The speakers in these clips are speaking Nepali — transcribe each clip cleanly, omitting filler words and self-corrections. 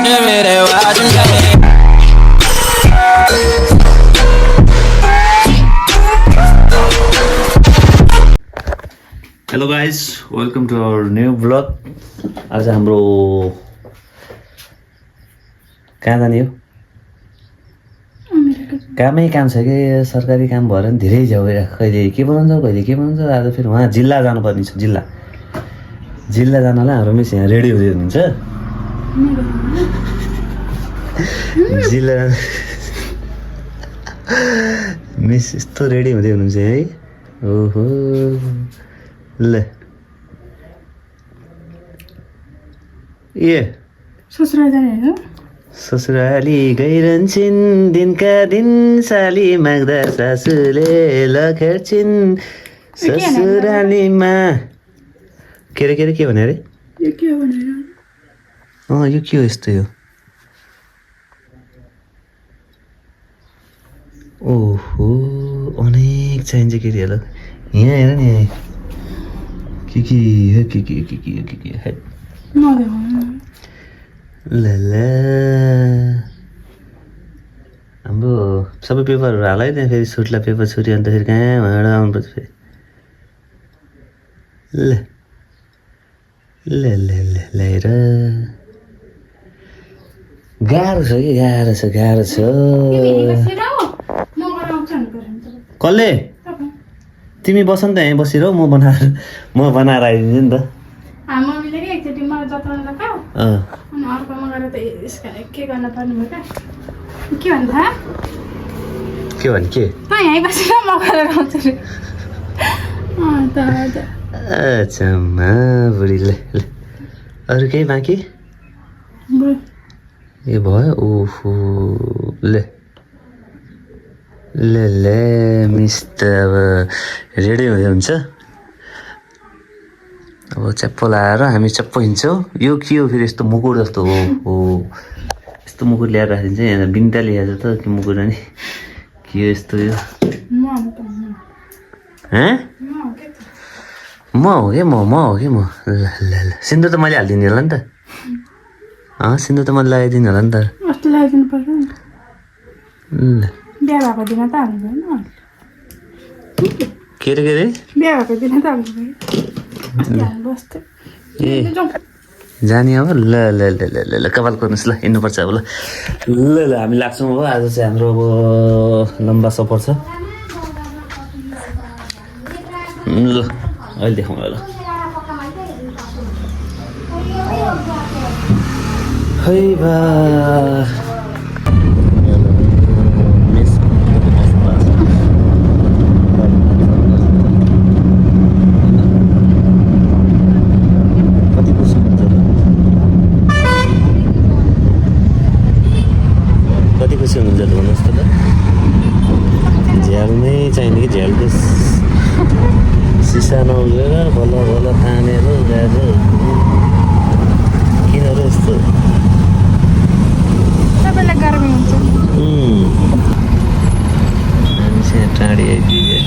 que mire Washington. Hello guys welcome to our new blog. आज हाम्रो कहाँ जाने हो? कामै काम छ कि सरकारी काम भएर नि धेरै झ्याउ कहिले के बनाउँछ कहिले के बनाउँछ। आज फेरि उहाँ जिल्ला जानुपर्ने छ। जिल्ला जानलाई हाम्रो मिस यहाँ रेडी हुँदै हुनुहुन्छ। जिल्ला मिस यस्तो रेडी हुँदै हुनुहुन्छ है। ओहो ल ससुराली गइरहन्छन् दिनका दिन साली माग्दा सासूले लखेर्छिन् ससुरालीमा। के रे के भने अरे यो के हो यस्तो यो? ओहो अनेक चाहिन्छ केटीहरूलाई। यहाँ हेर नि के ल हाम्रो सबै पेपरहरू हाल है त्यहाँ। फेरि सुटलाई पेपर छुट्यो अन्त फेरि कहाँबाट आउनुपर्छ फेरि। ल ल ल ल ल्याएर गाह्रो छ कि गाह्रो छ। कसले? तिमी बस नि त यहीँ बसिरह म बनाएर आइदिन्छु नि त। मम्मीले के एकचोटि मलाई जताउनु लगा अनि अर्कोमा गएर त के गर्न पर्ने भयो क्या? के भन्दा के भने के यहीँ बसेर म गरेर आउँछु अच्छा बुढी ल अरू केही बाँकी ए भयो? ओहो ल ल ल मिस त अब रेडी हुँदै हुन्छ। अब चप्पल लाएर हामी चप्पल हिँड्छौँ। यो के हो फेरि यस्तो मुकुट जस्तो हो यस्तो मुकुट ल्याएर राखिदिन्छ। यहाँ बिन्टा ल्याएर त के मुकुट अनि के हो यस्तो यो? म हो कि म ल ल सिन्दुर त मैले हालिदिने होला नि त। सिन्दुर त मैले लगाइदिनु होला नि त। लगाइदिनु पर्छ ल बिहा भएको दिन त हाल्नु भएन। के रे बिहा भएको दिन त हाल्नु भयो। ए जाने अब ल ल ल ल ल ल कपाल गर्नुहोस् ल हिँड्नुपर्छ अब ल ल ल हामी लाग्छौँ। अब आज चाहिँ हाम्रो अब लम्बा सफर छ। ल अहिले देखाउँ ल है बा खुसी हुनुहुन्छ भन्नुहोस् त ल। झ्याल नै चाहिने कि झ्यालको सिसा नउलेर बल्ल तानेर गएर किन र यस्तो सबैलाई गर्मी हुन्छ। हामी चाहिँ टाढी आइपुग्यो।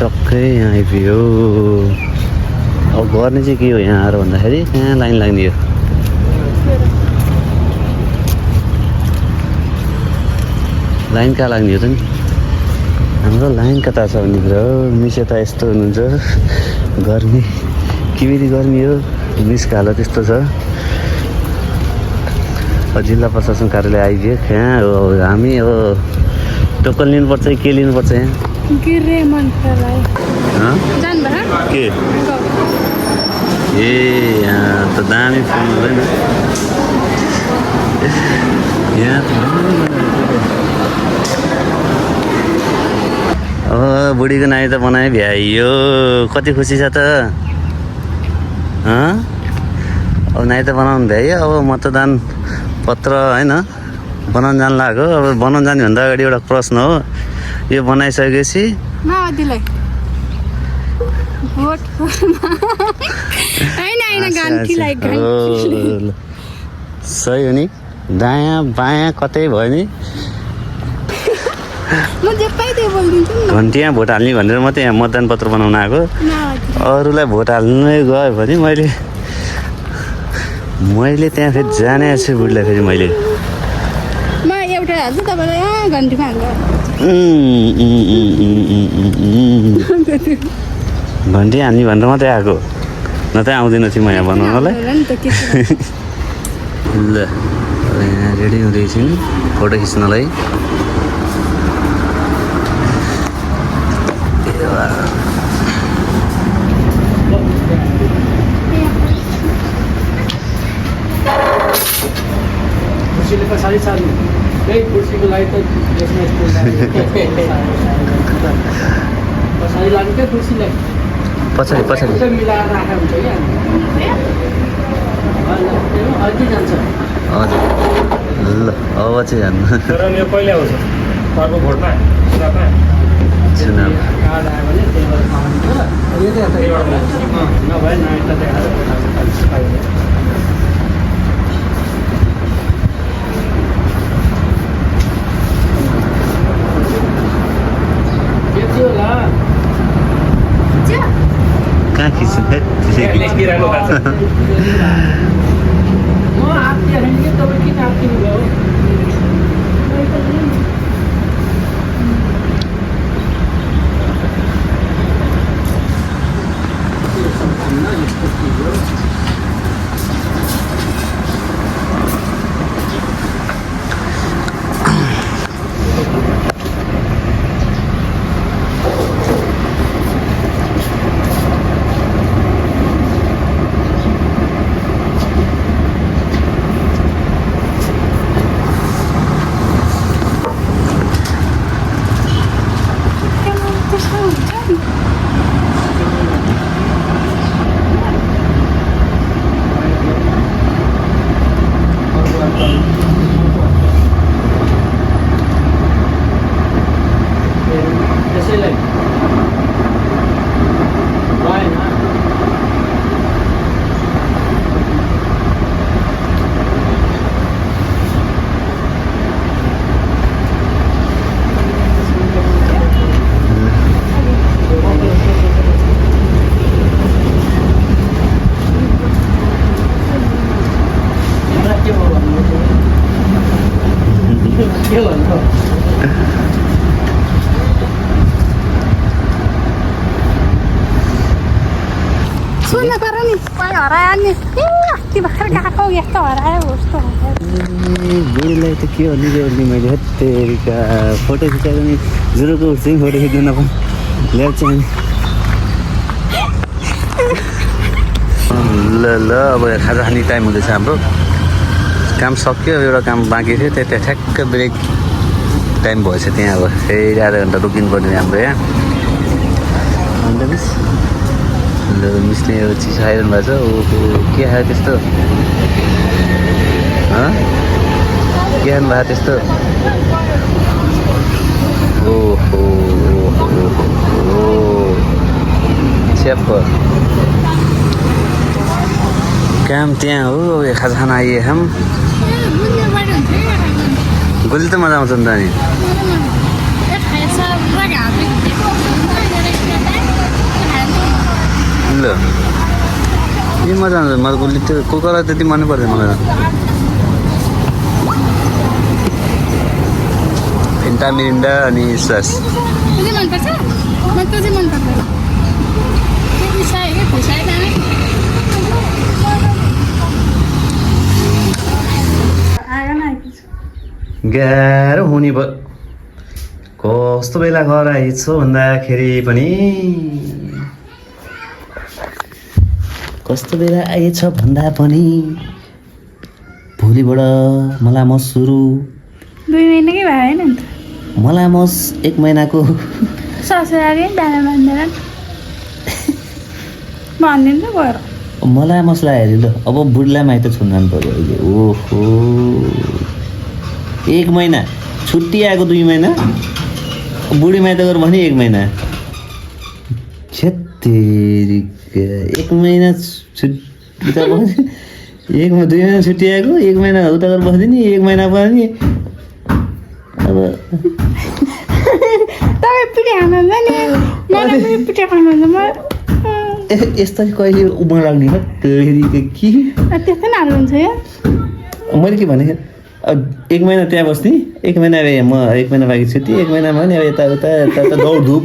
टक्कै यहाँ आइपुग्यो। अब गर्ने चाहिँ के हो यहाँ आएर भन्दाखेरि कहाँ लाइन लाग्ने हो? लाइन कहाँ लाग्ने हो त नि? हाम्रो लाइन कता छ भन्ने कुरा हो। मिसे त यस्तो हुनुहुन्छ गर्मी किमिरी गर्मी हो। मिसको हालत यस्तो छ। जिल्ला प्रशासन कार्यालय आइदियो। कहाँ हो हामी? अब टोकन लिनुपर्छ कि के लिनुपर्छ यहाँ गृह मन्त्रालय हँ? जानुभयो के ए यहाँ त दामी फुल हुँदैन यहाँ बुढीको नानी त बनाए भ्याइयो कति खुसी छ त अब नानी त बनाउनु भ्याइयो अब मतदान पत्र होइन बनाउनु जानु लाग्यो अब बनाउनु जाने भन्दा अगाडि एउटा प्रश्न हो यो बनाइसकेपछि माओवादीलाई भोट होइन गान्धीलाई सही हो नि दायाँ बायाँ कतै भयो नि म जेपाइदिए बोलिदिन्छु नि घन्टिया भोट हाल्ने भनेर मात्रै यहाँ मतदान पत्र बनाउन आएको अरूलाई भोट हाल्नै गयो भने मैले त्यहाँ फेरि जाने छु बुढीलाई फेरि मैले म एउटा हाल्छु तपाईँलाई घन्टीमा हाल्नु घन्टी हाल्ने भनेर मात्रै आएको नत्र आउँदैन थियो म यहाँ बनाउनलाई ल अब यहाँ रेडी हुँदैछु नि फोटो खिच्नलाई कुर्सीले पछाडि सार्नु त्यही कुर्सीको लागि त यसमा पछाडि लाग्नु क्या कुर्सीलाई पछाडि मिलाएर राखेको हुन्छ क्या अघि जान्छ हजुर ल अब चाहिँ हान्नु तर यो कहिले आउँछ अर्को भोटमा चुनाव कार्ड आयो भने नभए नानीलाई देखाएर कहाँ खिच्नु त्यसैलाई भएन के भन्नु सुन्न पर नि पाइ हरायो नि अस्ति भर्खर गएको यस्तो हरायो कस्तो बुढीलाई त के भन्ने जोड्ने मैले हत्तेरिका फोटो खिचाएर नि जुरोको उठ्छ नि फोटो खिच्नु नपाउँ ल्याउँछ नि ल ल अब खाजा खाने टाइम हुँदैछ हाम्रो काम सक्यो एउटा काम बाँकी थियो त्यहाँ ठ्याक्क ब्रेक टाइम भएछ त्यहाँ अब फेरि आधा घन्टा रोकिनु पर्ने हाम्रो यहाँ अन्त मिस ल मिसले यो चिज खाइरहनु भएको छ ओहो के खायो त्यस्तो के खानु भएको त्यस्तो ओहो च्याप काम त्यहाँ हो ये खाजा खाना आइए हम गोली त मजा आउँछ नि त नि ल यो मजा आउँछ मलाई गोली त्यो कोकाला त्यति मन पर्दैन मलाई फेन्टा मिरिन्डा अनि सस मनपर्छ मलाई त चाहिँ मनपर्छ गाह्रो हुने भयो कस्तो बेला घर आइछौ भन्दाखेरि पनि कस्तो बेला आएछ भन्दा पनि भोलिबाट मलाई म सुरु 2 महिनाकै भयो नि त मलाई म 1 महिनाको ससुराले बिहान भन्दैन भन्दिनु त गएर मलाई मसला हेरि ल अब बुढीलाई माइत छोड्नु पर्यो अहिले ओहो 1 महिना छुट्टी आएको 2 महिना बुढी माइत गएर भने 1 महिना छेत्तेरिका 1 महिना छुट्टी उता बस्यो 2 महिना छुट्टी आएको 1 महिना उता गएर बस्दिने 1 महिना पनि अब तपाईँ पिठे खानुहुन्छ नि मलाई पनि पिठे खानुहुन्छ म यस्तै कहिले उमा लाग्ने हो तेरिका के त्यस्तै हाल्नुहुन्छ या मैले के भने 1 महिना त्यहाँ बस्ने 1 महिना म 1 महिना बाँकी छुट्टी 1 महिना भने अब यताउता दौडधुप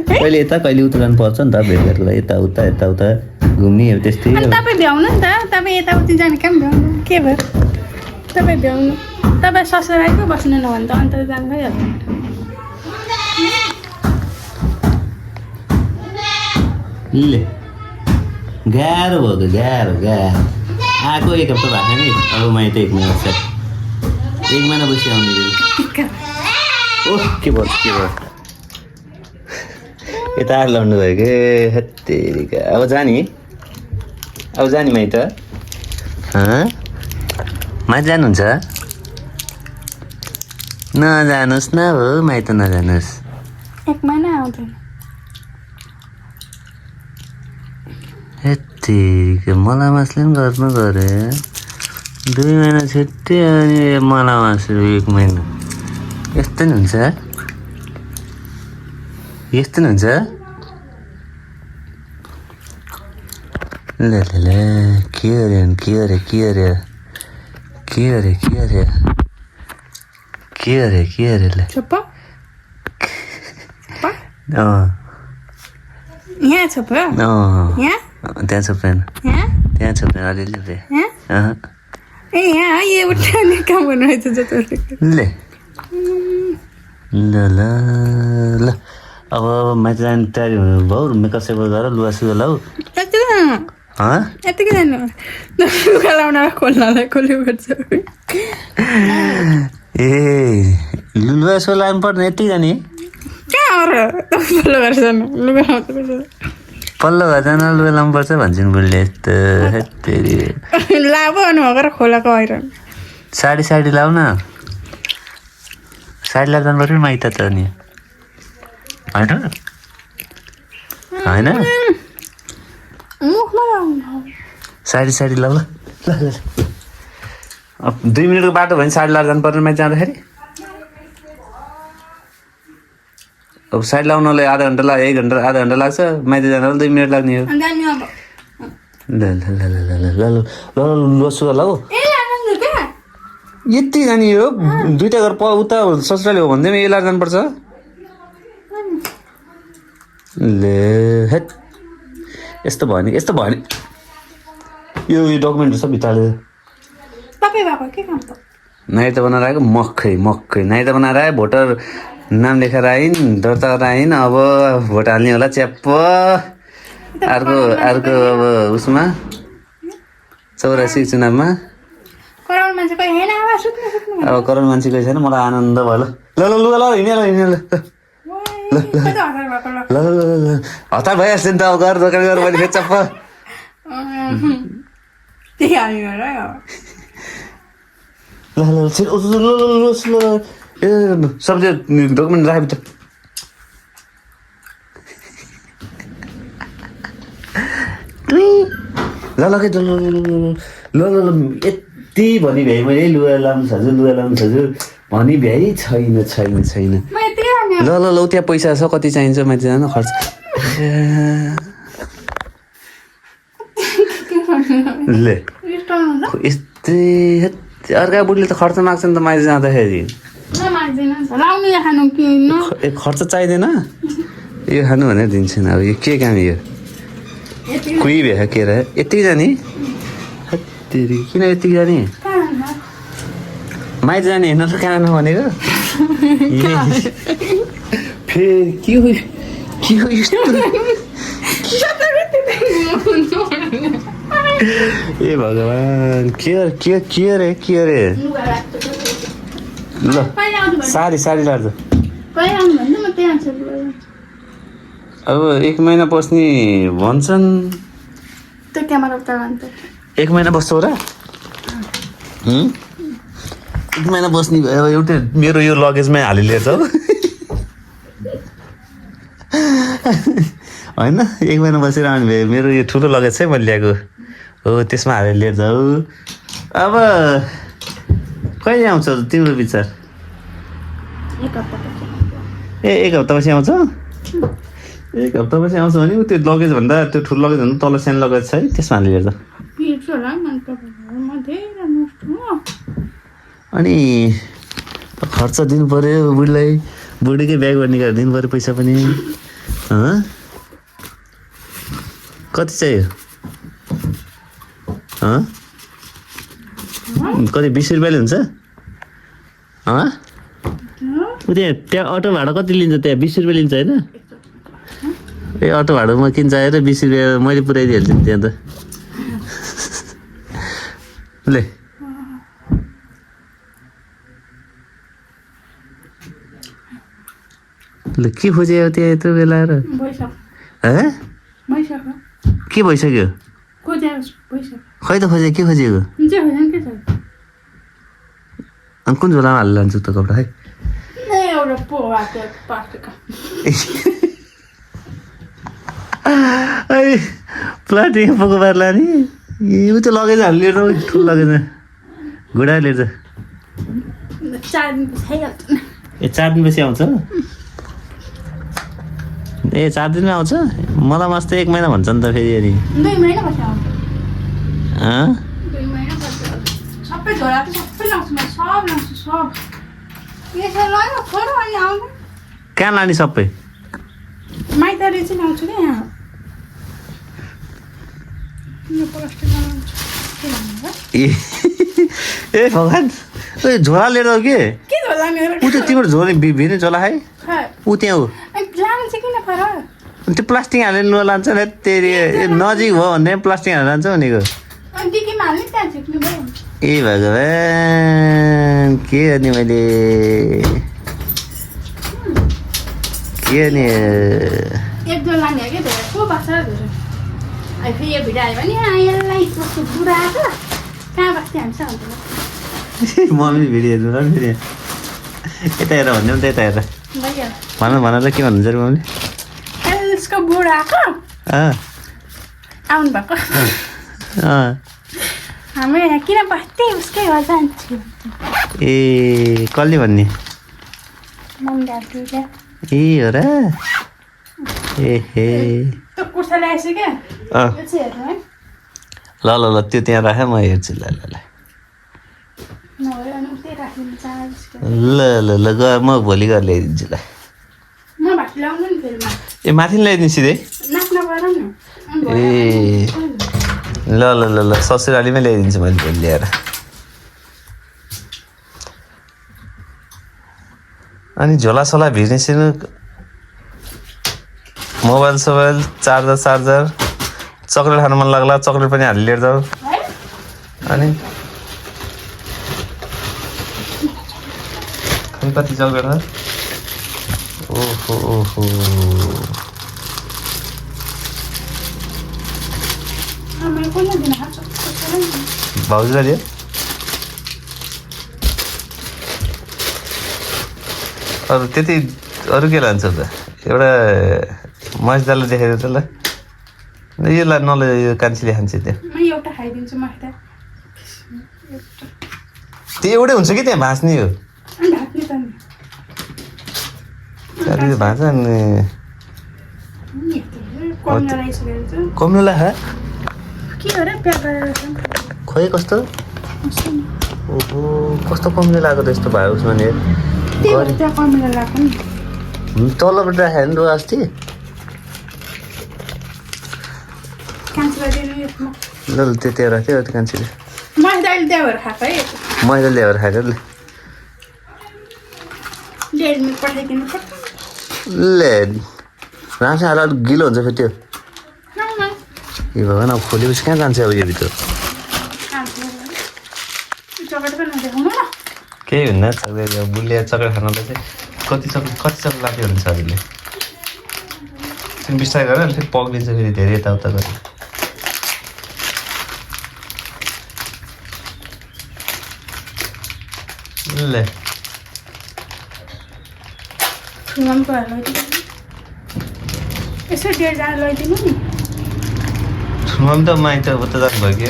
कहिले यता कहिले उता जानुपर्छ नि त भेटघाटको लागि यताउता घुम्ने अब त्यस्तै अनि तपाईँ भ्याउनु नि त तपाईँ यताउति जाने काम भ्याउनु के भयो तपाईँ भ्याउनु तपाईँ ससुरालीको बस्नु नभन्छ अन्त जानु भइहाल्छ ले गाह्रो भयो त गाह्रो आएको 1 हप्ता भएको नि अब माइत 1 महिना छ 1 महिना बसी आउने ओह के भयो यता लड्नु भयो के हत्तेरिका अब जाने माइत माइत जानुहुन्छ नजानुहोस् न हो माइत नजानुहोस् 1 महिना आउँदैन हेत्तेरिका मलाई मासले पनि गर्नु गरे 2 महिना छुट्टी अनि मलाई मासु 1 महिना यस्तो नि हुन्छ ल के अरे ल छोप्पा यहाँ छोप्यो यहाँ त्यहाँ छोप्दैन यहाँ अलिअलि ए यहाँ यो उठाउने काम गर्नुहुन्छ जस्तो ले ल अब माथि जाने तयारी भयो मेकअप सेकअप गरेर लुगा सुगा लाऊ यतिकै जानु लुगा लाउनलाई खोल्नलाई खोल्नु पर्छ ए लुगा सुगा लानु पर्ने यति जाने कहाँ हो र पल्लो घर जानु लुगा लाउँछ पल्लो घर जान लुगा लाउनु पर्छ भन्छन् बुढीले यस्तो लाभ भएको र खोलाको हैरान साडी लाउ न साडी लाएर जानु पर्यो माइत त नि होइन साडी लाउ ल अब 2 मिनटको बाटो भयो भने साडी लाएर जानु पर्ने माइत जाँदाखेरि अब साइड लाउनलाई आधा घन्टा लाग्छ माइती जानलाई 2 मिनट लाग्ने हो ल सुगा लाऊ यति जाने हो 2टा घर उता ससुराली हो भन्दै यो लाएर जानुपर्छ ले हेट यस्तो भयो नि यो डकुमेन्टहरू सब भित्र नाइट बनाएर आएको मक्खै नाइट बनाएर आयो भोटर नाम लेखेर आइन् दर्ता गरेर आइन् अब भोट हाल्ने होला च्याप्प अर्को अब उसमा 84 चुनावमा अब करोड मान्छे कोही छैन मलाई आनन्द भयो ल लुगा ल हिँडेर ल हतार भइहाल्छ नि त अब घर दोकान गरेर मैले च्याप्प ल ए सब्जी डकुमेन्ट राखेँ त ल यति भनी भ्याइ मैले लुगा लाउनु छ भनी भ्याइ छैन ल त्यहाँ पैसा छ कति चाहिन्छ माथि जानु खर्च ले यस्तै अर्का बुढीले त खर्च माग्छ नि त माथि जाँदाखेरि खर्च चाहिँदैन यो खानु भनेर दिन्छन् अब यो के काम यो कोही भ्या के र यतिकै जाने किन यतिकै जाने माइत जाने हेर्न त कहाँ भनेको फेरि के हो यस्तो ए भगवान् के अरे ल साडी लाग्छ अब 1 महिना बस्ने भन्छन् त्यो क्यामेरा उता गर्नु 1 महिना बस्छौ र 1 महिना बस्ने अब एउटै मेरो यो लगेजमै हाली लिएर जाऊ होइन 1 महिना बसेर आउनु भयो मेरो यो ठुलो लगेज चाहिँ मैले ल्याएको हो त्यसमा हालेर लिएर जाऊ अब कहिले आउँछ तिम्रो विचार एक हप्तापछि आउँछ 1 हप्तापछि आउँछ भने त्यो लगेज भन्दा त्यो ठुलो लगेज भन्दा तल सानो लगेज छ है त्यसमा हालेर लिएर जाऊ अनि खर्च दिनु पर्यो बुढीलाई बुढीकै ब्याग निकालेर दिनु पर्यो पैसा पनि कति चाहियो कति 20 रुपियाँले हुन्छ त्यहाँ अटो भाडा कति लिन्छ त्यहाँ 20 रुपियाँ लिन्छ होइन ए अटो भाडा म किन चाहिएर 20 रुपियाँ मैले पुऱ्याइदिइहाल्छु नि त्यहाँ त ले ल के खोज्यो त्यहाँ यत्रो बेला र के भइसक्यो खै त खोजे के खोजेको अनि कुन झोलामा हालेर लान्छु त कपडा है प्लास्टिक पोको पार लाने यो त लगेज हालेर लिएर ठुलो लगेज घुडा लिएर ए 4 दिनपछि आउँछ ए 4 दिनमा आउँछ मलाई मस्त 1 महिना भन्छ नि त फेरि अनि 2 महिना पछि आउँछ 2 महिना पछि सबै झोला त सबै लाउँछु म सब लाउँछु सब यसो लायो छोरो अनि आउँछ कहाँ लाने सबै माइतले चाहिँ लाउँछु के यहाँ यो प्लास्टिकमा लाउँछु ए भगवान् ओ झोला लिएर आऊ के झोला मेरो उ त तिम्रो झोला भिने झोला है उ त्यहाँ हो लानु चाहिँ किन पर त्यो प्लास्टिक हालेर लु लान्छ नि तेरि नजिक हो भन्ने प्लास्टिक हालेर लान्छ भनेको डिकीमा हाल्ने त्यहाँ झिक्नु भयो ए भगवान् के गर्ने मैले के गर्ने एक जोड लाने के धेरै को बस्छ धेरै अहिले फेरि यो भिडियो आयो भने यसलाई कस्तो बुढा आएको कहाँ बस्थे हामीसँग अन्त मम्मी भिडियो हेर्नु र फेरि यता हेर भन्ने त यता हेर भन र के भन्नुहुन्छ अरे मम्मीले यसको बुढा आएको आउनु भएको हाम्रो यहाँ किन बस्थे उसकै घर जान्छु ए कसले भन्ने मम्मी ए हो र ए हे त्यो कुर्ता ल्याएछु क्या यो चाहिँ हेर्नु है ल त्यो त्यहाँ राख म हेर्छु ल नभए अनि उतै राखिदिनु चाहन्छु ल गएर म भोलि गएर ल्याइदिन्छु ल म भात ल्याउनु नि फेरि ए माथि ल्याइदिनु सिधै नाच्न गर न ए ल ससुरालीमै ल्याइदिन्छु मैले भोलि ल्याएर अनि झोलासोला भिर्नेसिनु मोबाइल सोबाइल चार्जर चक्लेट खानु मन लाग्ला चक्लेट पनि हालेर लिएर जाऊ अनि कति चक्लेट ओहो भाउजूलाई दियो अरू त्यति अरू के लान्छ त एउटा मसदालाई देखाइदियो त ल यसलाई नले यो कान्छीले खान्छ त्यो एउटा खाइदिन्छु मस्दा त्यो एउटै हुन्छ कि त्यहाँ भाँच्ने हो भाँच अनि कम्नुलाई खोइ कस्तो ओहो कस्तो कम्नु लाग्यो त यस्तो भयो उसमा नि तलबाट राखेर नि अस्ति ल त्यो राख्यो त्यो कान्छीले मैदा ल्याएर खाएको ल डेढ मिनट पठाइदिनु पर्छ ले राम्रोसँग हालेर अलिक गिलो हुन्छ फेरि त्यो न ए भगवान् अब खोलेपछि कहाँ जान्छ अब यो भित्र चकलेट पनि नदेखाउनु न केही हुन्न चक्लेट बुलिया चक्लेट खानलाई चाहिँ कति चक्लेट लाग्यो भने शरीरले बिस्तारै गरेर फेरि पग्लिन्छ फेरि धेरै यताउता गरेर ले ठुलो पनि गएर लैदिनु यसो 1.5 जना लैदिनु नि ठुलो त माइत उता जानुभयो कि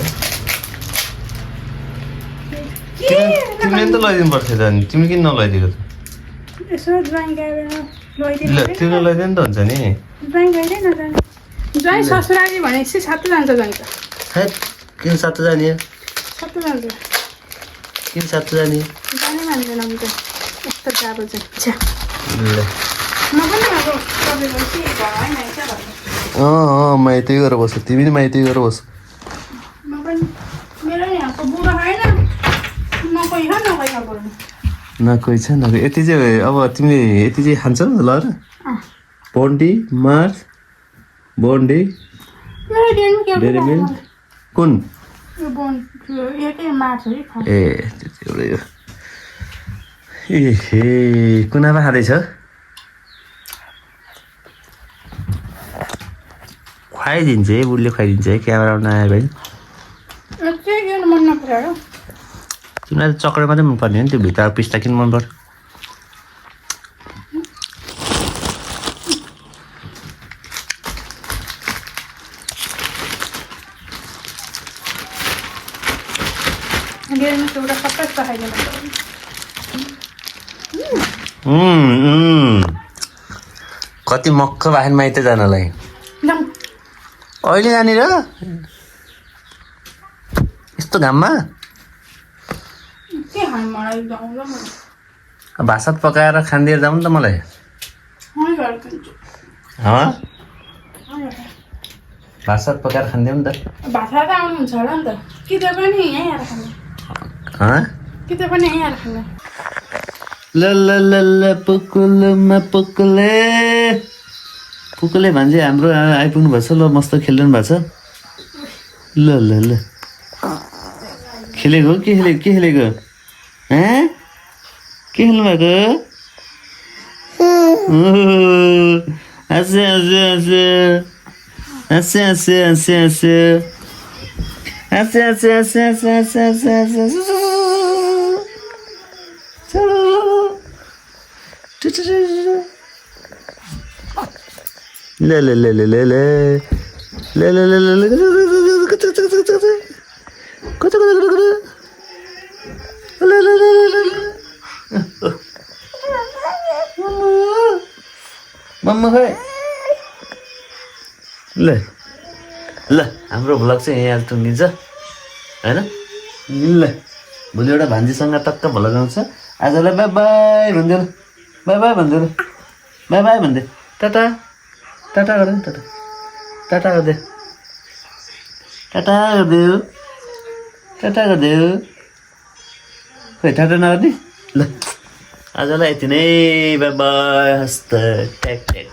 तिमीले त लैदिनु पर्थ्यो त अनि तिमी किन नलैदिएको त यसो ड्राइङ गएर लैदिनु ल तिमीले लैदियो नि त हुन्छ नि ड्राइङ गरे न जाने ज्वाइँ ससुराली भनेपछि सातो जान्छ ज्वाइँ त है किन सातो जाने सातो जान्छ किन सातो जाने जानै मान्दैन म त यस्तो जाबो चाहिँ छ्या ल म पनि अब तपाईँको के भएन क्या भन्नु माइती गरेर बस्छु तिमी नि माइती गरेर बस्छु म पनि मेरो यहाँको बुढो होइन न कोही छ न कोही नबोल्नु न कोही छ न यति चाहिँ अब तिमीले यति चाहिँ खान्छौ ल र बोन्डी मार्च बोन्डी मेरो डेढ के डेरी मिल्क कुन यो बोन एकै मार्छ है खा ए त्यो चाहिँ एउटा यो ए हे कुनामा खाँदैछ खुवाइदिन्छ है बुढीले खुवाइदिन्छ है क्यामेरा नआयो भने चाहिँ किन मन नपऱ्यो र तिमीलाई त चक्लेट मात्रै मनपर्ने हो नि त्यो भित्र पिस्ता किन मन पर्छ डेढमा एउटा सबै पठाइदिनु कति मक्ख भएन माइत जानलाई जाउँ अहिले जाने र यस्तो घाममा के खानु मलाई जाउँ र म भात पकाएर खानिदिएर जाउँ नि त मलाई भात पकाएर खानिदिउँ नि त भाषा त आउनुहुन्छ होला नि त कि त्यो पनि यहीँ आएर खाने कि त्यो पनि यहीँ आएर खाने ल ल ल ल पुकुलमा पुकुले पुकुले भान्जे हाम्रो आइपुग्नु भएको छ ल मस्त खेलिरहनु भएको छ ल ल ल खेलेको के खेलेको के खेल्नु भएको हाँसे हाँसे हाँसे हाँसे हाँसे हाँसे हाँसे हाँसे हाँसे हाँसे हाँसे हाँसे हाँसे ले ले ले ले ले ले ले ले ले ले मम्मा खै ल ल हाम्रो भ्लग चाहिँ यहाँ टुङ्गिन्छ होइन ल भोलि एउटा भान्जीसँग टक्क भ्लग आउँछ आजलाई बाई बाई भन्दियो बाई बाई भन्दियो बाई बाई भन्दै टाटा टाटा गर्दै टाटा टाटा गरिदियो टाटा गरिदियो टाटा गरिदियो खोइ टाटा नगर्ने ल आजलाई यति नै बाई बाई हस्त ट्याक ट्याक